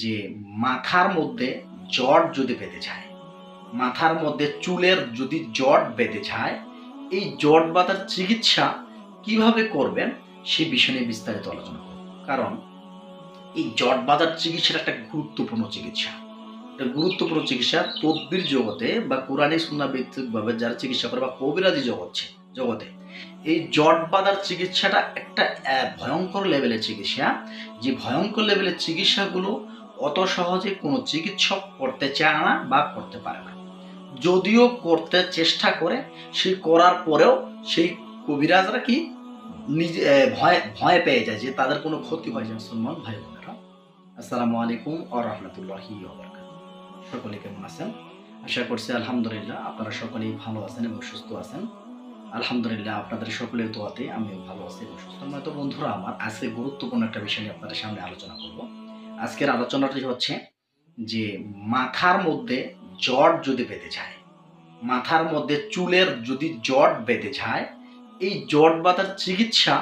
যে মাথার মধ্যে জট যদি বেঁধে যায়, মাথার মধ্যে চুলের যদি জট বেঁধে যায়, এই জট বাঁধার চিকিৎসা কিভাবে করবেন সে বিষয় নিয়ে বিস্তারিত আলোচনা করব। কারণ এই জট বাঁধার চিকিৎসাটা একটা গুরুত্বপূর্ণ চিকিৎসা। এটা গুরুত্বপূর্ণ চিকিৎসা তদ্বির জগতে বা কোরআনী সুন্নাহ ভিত্তিকভাবে যারা চিকিৎসা করে বা কবিরাজি জগতে এই জট বাঁধার চিকিৎসাটা একটা ভয়ঙ্কর লেভেলের চিকিৎসা। যে ভয়ঙ্কর লেভেলের চিকিৎসাগুলো অত সহজে কোনো চিকিৎসক করতে চায় না বা করতে পারে না। যদিও করতে চেষ্টা করে, সেই করার পরেও সেই কবিরাজরা কি নিজে ভয় ভয় পেয়ে যায় যে তাদের কোনো ক্ষতি হয়ে যায়। মুসলমান ভাই বোনেরা, আসসালামু আলাইকুম ওয়া রাহমাতুল্লাহি ওয়া বারাকাতুহু। সকলে কেমন আছেন? আশা করছি আলহামদুলিল্লাহ আপনারা সকলেই ভালো আছেন এবং সুস্থ আছেন। আলহামদুলিল্লাহ আপনাদের সকলের দোয়াতে আমিও ভালো আছি এবং সুস্থ। তো বন্ধুরা আমার, আজকে গুরুত্বপূর্ণ একটা বিষয় নিয়ে আপনাদের সামনে আলোচনা করব। আজকের আলোচনাটি হচ্ছে যে মাথার মধ্যে জট যদি বেঁধে যায়, মাথার মধ্যে চুলের যদি জট বেঁধে যায়, এই জট বাঁধার চিকিৎসা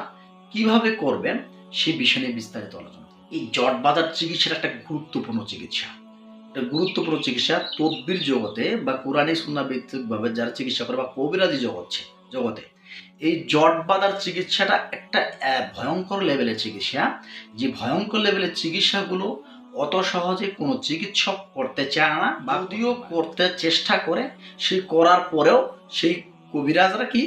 কিভাবে করবেন সে বিষয় নিয়ে বিস্তারিত আলোচনা। এই জট বাঁধার চিকিৎসাটা একটা গুরুত্বপূর্ণ চিকিৎসা। এটা গুরুত্বপূর্ণ চিকিৎসা তদ্বির জগতে বা কোরআনী সুন্নাহ ভিত্তিকভাবে যারা চিকিৎসা করে বা কবিরাজি জগতে এই জট বাঁধার চিকিৎসাটা একটা ভয়ঙ্কর লেভেলের চিকিৎসা। যে ভয়ঙ্কর লেভেলের চিকিৎসাগুলো অত সহজে কোনো চিকিৎসক করতে চায় না বা যদিও করতে চেষ্টা করে, সেই করার পরেও সেই কবিরাজরা কি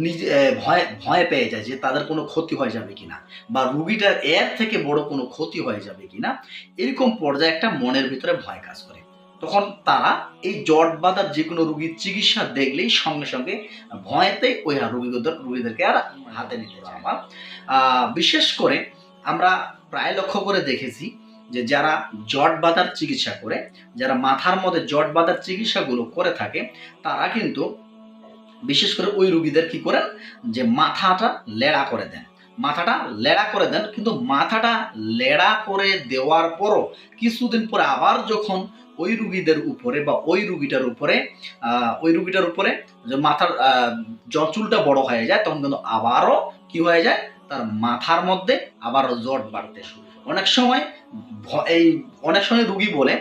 নিজে ভয় ভয় পেয়ে যায় যে তাদের কোনো ক্ষতি হয়ে যাবে কিনা বা রুগীটার এর থেকে বড় কোনো ক্ষতি হয়ে যাবে কিনা। এরকম পর্যায়ে একটা মনের ভিতরে ভয় কাজ করে। তখন তারা এই জট বাঁধার যে কোনো রুগীর চিকিৎসা দেখলেই সঙ্গে সঙ্গে ভয়েতে ওই রুগীদেরকে আর হাতে নিতে চায়। আমার বিশেষ করে আমরা প্রায় লক্ষ্য করে দেখেছি যে যারা জট বাঁধার চিকিৎসা করে, যারা মাথার মধ্যে জট বাঁধার চিকিৎসাগুলো করে থাকে, তারা কিন্তু বিশেষ করে ওই রুগীদের কি করেন যে মাথাটা লেড়া করে দেন। মাথাটা লেড়া করে দেন, কিন্তু মাথাটা লেড়া করে দেওয়ার পরও কিছুদিন পরে আবার যখন ওই রুগীদের উপরে বা ওই রুগীটার উপরে যে মাথার চুলটা বড় হয়ে যায়, তখন কিন্তু আবারও কি হয়ে যায়, তার মাথার মধ্যে আবারও জট বাড়তে শুরু। অনেক সময় রুগী বলে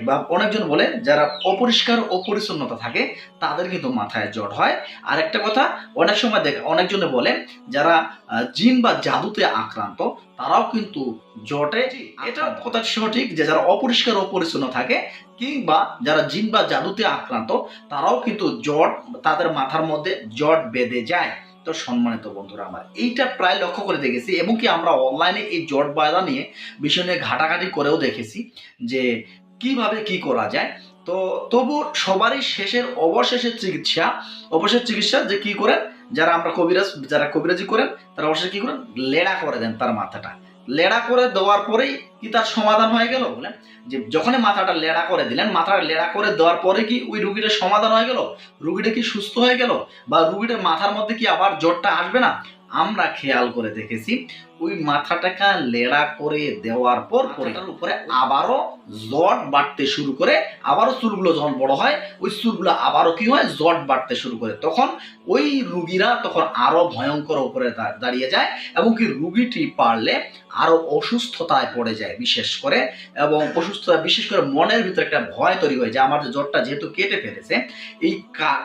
বা অনেকজন বলে যারা অপরিষ্কার অপরিচ্ছন্নতা থাকে তাদের কিন্তু মাথায় জট হয়। আর একটা কথা, অনেক সময় অনেকজনে বলে যারা জিন বা জাদুতে আক্রান্ত তারাও কিন্তু জটে। এটা কথা সঠিক যে যারা অপরিষ্কার অপরিচ্ছন্ন থাকে কিংবা যারা জিন বা জাদুতে আক্রান্ত তারাও কিন্তু জট, তাদের মাথার মধ্যে জট বেঁধে যায়। তো সম্মানিত বন্ধুরা আমার, এইটা প্রায় লক্ষ্য করে দেখেছি এবং কি আমরা অনলাইনে এই জট বাঁধা নিয়ে বিষয় নিয়ে ঘাটাঘাটি করেও দেখেছি যে কিভাবে কি করা যায়। তো তবু সবারই অবশেষের চিকিৎসা যে কি করেন, যারা কবিরাজি করেন তারা অবশ্যই কি করেন, লেড়া করে দেন তার মাথাটা। লেড়া করে দেওয়ার পরেই কি তার সমাধান হয়ে গেল? বলেন যে যখনই মাথাটা লেড়া করে দিলেন, মাথাটা লেড়া করে দেওয়ার পরে কি ওই রুগীটার সমাধান হয়ে গেল? রুগীটা কি সুস্থ হয়ে গেল? বা রুগীটার মাথার মধ্যে কি আবার জটটা আসবে না? আমরা খেয়াল করে দেখেছি ওই মাথাটাকে লেড়া করে দেওয়ার পর ওটার উপরে আবারও জট বাড়তে শুরু করে, আবারও চুলগুলো যখন বড় হয় ওই চুলগুলো আবারও কি হয়, জট বাড়তে শুরু করে। তখন ওই রুগীরা তখন আরো ভয়ঙ্কর উপরে দাঁড়িয়ে যায় এবং কি রুগীটি পারলে আরো অসুস্থতায় পড়ে যায় বিশেষ করে। এবং অসুস্থতা বিশেষ করে মনের ভিতরে একটা ভয় তৈরি হয়ে যায়, আমার যে জটটা যেহেতু কেটে ফেলেছে, এই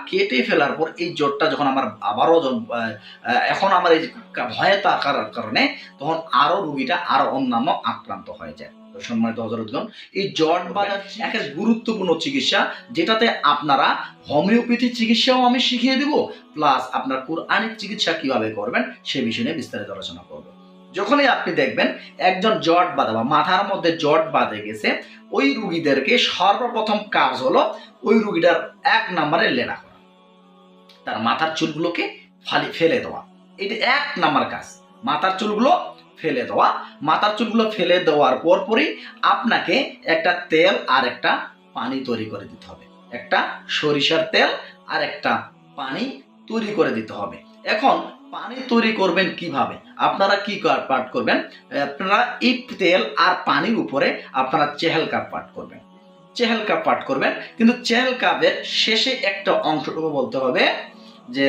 কেটে ফেলার পর এই জটটা যখন আমার আবারও এখন আমার এই ভয়ে থাকার কারণে তখন আরো রুগীটা আরো অন্যান্য আক্রান্ত হয়ে যায়। সম্মানিত হযরতগণ, এই জট বাঁধার একটা গুরুত্বপূর্ণ চিকিৎসা, যেটাতে আপনারা হোমিওপ্যাথি চিকিৎসাও আমি শিখিয়ে দিব, প্লাস আপনার কোরআনিক চিকিৎসা কিভাবে করবেন সে বিষয় নিয়ে বিস্তারিত আলোচনা করব। যখনই আপনি দেখবেন একজন জট বাঁধা বা মাথার মধ্যে জট বাঁধে গেছে, ওই রুগীদেরকে সর্বপ্রথম কাজ হলো ওই রুগীটার 1 নম্বরে লেড়া করা, তার মাথার চুলগুলোকে ফেলে দেওয়া। এটা 1 নাম্বার কাজ, মাথার চুলগুলো ফেলে দেওয়া। মাথার চুলগুলো ফেলে দেওয়ার পরপরই আপনাকে একটা তেল আর একটা পানি তৈরি করে দিতে হবে। একটা সরিষার তেল আর একটা পানি তৈরি করে দিতে হবে। এখন পানি তৈরি করবেন কিভাবে? আপনারা কি পাঠ করবেন? আপনারা এই তেল আর পানির উপরে আপনারা চেহেলকা পাঠ করবেন। কিন্তু চেহেলকাবের শেষে একটা অংশটুকু বলতে হবে যে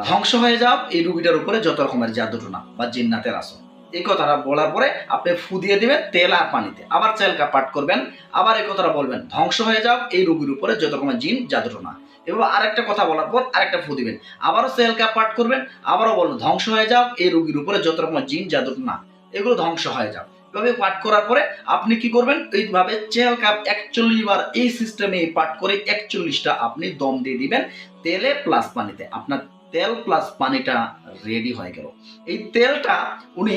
ধ্বংস হয়ে যাও এই রুগীটার উপরে যত রকমের জাদুটোনা বা জিন্নাতের আসর। এই কথাটা বলার পরে আপনি ফু দিয়ে দিবেন তেল আর পানিতে, আবার চালকা পাঠ করবেন, আবার এই কথাটা বলবেন ধ্বংস হয়ে যাও এই রোগীর উপরে যত রকমের জিন জাদুটোনা। এবার আরেকটা কথা বলার পর আরেকটা ফু দিবেন, আবারও চালকা পাঠ করবেন, আবারও বলবেন ধ্বংস হয়ে যাও এই রোগীর উপরে যত রকমের জিন জাদুটোনা, এগুলো ধ্বংস হয়ে যাও। এভাবে পাঠ করার পরে আপনি কি করবেন, এইভাবে চালকা 41 বার এই সিস্টেমে পাঠ করে 41টা আপনি দম দিয়ে দিবেন তেলে প্লাস পানিতে। আপনার তেল প্লাস পানিটা রেডি হয়ে গেল। এই তেলটা উনি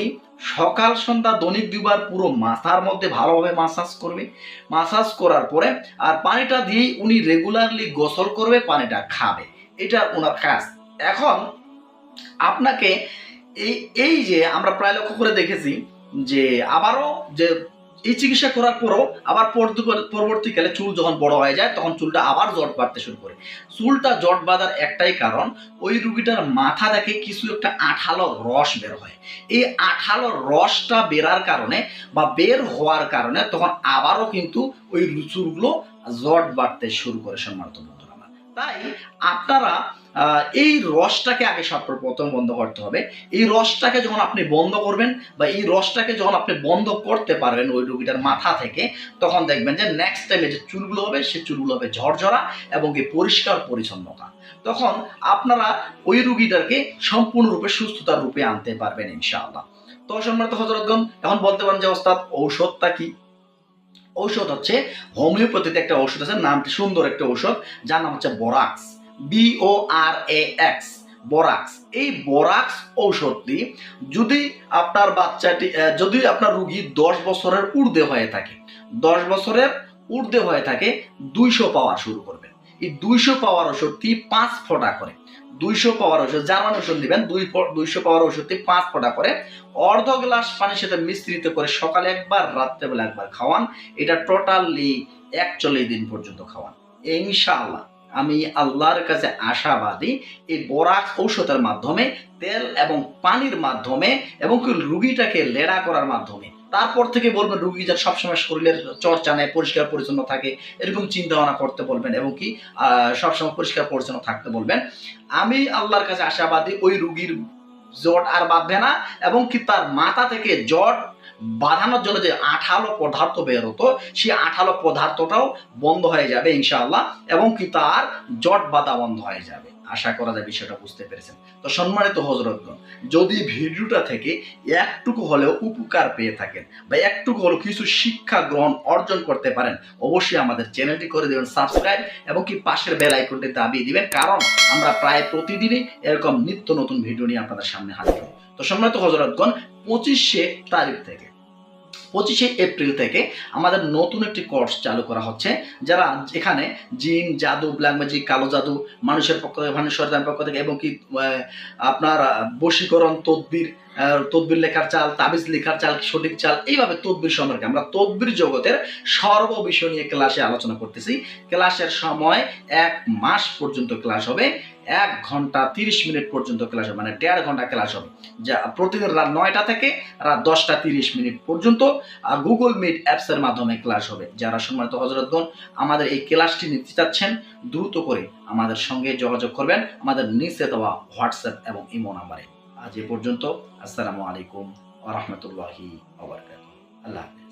সকাল সন্ধ্যা দৈনিক 2 বার পুরো মাথার মধ্যে ভালোভাবে মাসাজ করবে। মাসাজ করার পরে আর পানিটা দিয়েই উনি রেগুলারলি গোসল করবে, পানিটা খাবে, এটা ওনার কাজ। এখন আপনাকে এই এই যে আমরা প্রায় লক্ষ্য করে দেখেছি যে আবারও যে এই চিকিৎসা করার পরও আবার পরবর্তীকালে চুল যখন বড় হয়ে যায় তখন চুলটা আবার জট বাঁধতে শুরু করে। চুলটা জট বাঁধার একটাই কারণ, ওই রুগীটার মাথা থেকে কিছু একটা আঠালো রস বের হয়। এই আঠালো রসটা বেরার কারণে বা বের হওয়ার কারণে তখন আবারও কিন্তু ওই চুলগুলো জট বাঁধতে শুরু করে। সম্মানিত বন্ধুরা আমার, তাই আপনারা এই রসটাকে আগে সর্বপ্রথম বন্ধ করতে হবে। এই রসটাকে যখন আপনি বন্ধ করবেন বা এই রসটাকে যখন আপনি বন্ধ করতে পারবেন ওই রোগীটার মাথা থেকে, তখন দেখবেন যে নেক্সট টাইমে যে চুলগুলো হবে সে চুলগুলো হবে ঝরঝরা এবং কি পরিষ্কার পরিচ্ছন্নতা। তখন আপনারা ওই রোগীটাকে সম্পূর্ণরূপে সুস্থতার রূপে আনতে পারবেন ইনশাআল্লাহ। তো সম্মানিত হযরতগণ, এখন বলতে পারেন যে ওস্তাদ ঔষধটা কি? ঔষধ হচ্ছে হোমিওপ্যাথিতে একটা ঔষধ আছে, নামটি সুন্দর একটা ঔষধ, যার নাম হচ্ছে বোরাক্স, BORAX, বোরাক্স। এই বোরাক্স ঔষধটি যদি আপনার বাচ্চাটি যদি আপনার রুগী 10 বছরের ঊর্ধ্বে হয়ে থাকে, 10 বছরের ঊর্ধ্বে হয়ে থাকে, 200 পাওয়া শুরু করবেন। এই 200 পাওয়ার ওষুধটি 5 ফোঁটা করে, 200 পাওয়ার ওষুধ জার্মান ওষুধ দিবেন, 200 পাওয়ার ওষুধটি 5 ফোঁটা করে অর্ধ গ্লাস পানির সাথে মিশ্রিত করে সকালে একবার রাত্রেবেলা একবার খাওয়ান। এটা টোটালি 41 দিন পর্যন্ত খাওয়ান। ইনশাআল্লাহ আমি আল্লাহর কাছে আশাবাদী, এই বোরাক্স ঔষধের মাধ্যমে, তেল এবং পানির মাধ্যমে এবং রুগীটাকে লেড়া করার মাধ্যমে, তারপর থেকে বলবেন রুগী যেন সবসময় শরীরের চর্চা নেয়, পরিষ্কার পরিচ্ছন্ন থাকে, এরকম চিন্তা ভাবনা করতে বলবেন এবং কি সবসময় পরিষ্কার পরিচ্ছন্ন থাকতে বলবেন। আমি আল্লাহর কাছে আশাবাদী ওই রুগীর জট আর বাঁধবে না এবং কি তার মাথা থেকে জট বাঁধানোর জন্য যে আঠালো পদার্থ বের হতো সেই আঠালো পদার্থটাও বন্ধ হয়ে যাবে ইনশাআল্লাহ এবং কি তার জট বাঁধা বন্ধ হয়ে যাবে। আশা করা যায় বিষয়টা বুঝতে পেরেছেন। তো সম্মানিত হযরতগণ, যদি ভিডিওটা থেকে একটুকু হলেও উপকার পেয়ে থাকেন বা একটুকু হলেও কিছু শিক্ষা গ্রহণ অর্জন করতে পারেন, অবশ্যই আমাদের চ্যানেলটি করে দেবেন সাবস্ক্রাইব এবং কি পাশের বেল আইকনটি দাবিয়ে দিবেন, কারণ আমরা প্রায় প্রতিদিনই এরকম নিত্য নতুন ভিডিও নিয়ে আপনাদের সামনে হাজির হই। তো সম্মানিত হযরতগণ, 25শে এপ্রিল থেকে আমাদের নতুন একটি কোর্স চালু করা হচ্ছে, যারা এখানে জিন, জাদু, ব্ল্যাক ম্যাজিক, কালো জাদু, মানুষের পক্ষ থেকে, মানুষ শয়তানের পক্ষ থেকে এবং কি আপনার বশীকরণ, তদবির লেখার চাল, তাবিজ লেখার চাল, সঠিক চাল, এইভাবে তদবির সম্পর্কে আমরা তদবির জগতের সর্ব বিষয় নিয়ে ক্লাসে আলোচনা করতেছি। ক্লাসের সময় 1 মাস পর্যন্ত ক্লাস হবে, 1 ঘন্টা 30 মিনিট পর্যন্ত ক্লাস হবে, মানে 1.5 ঘন্টা ক্লাস হবে, যা প্রতিদিন রাত 9টা থেকে রাত 10টা 30 মিনিট পর্যন্ত গুগল মিট অ্যাপসের মাধ্যমে ক্লাস হবে। যারা সম্মানিত হযরতগণ আমাদের এই ক্লাসটি নিতে চাচ্ছেন, দ্রুত করে আমাদের সঙ্গে যোগাযোগ করবেন আমাদের নিচে দেওয়া হোয়াটসঅ্যাপ এবং ইমো নাম্বারে। আজ এ পর্যন্ত। আসসালামু আলাইকুম ওয়া রাহমাতুল্লাহি ওয়া বারাকাতুহু। আল্লাহ হাফেজ।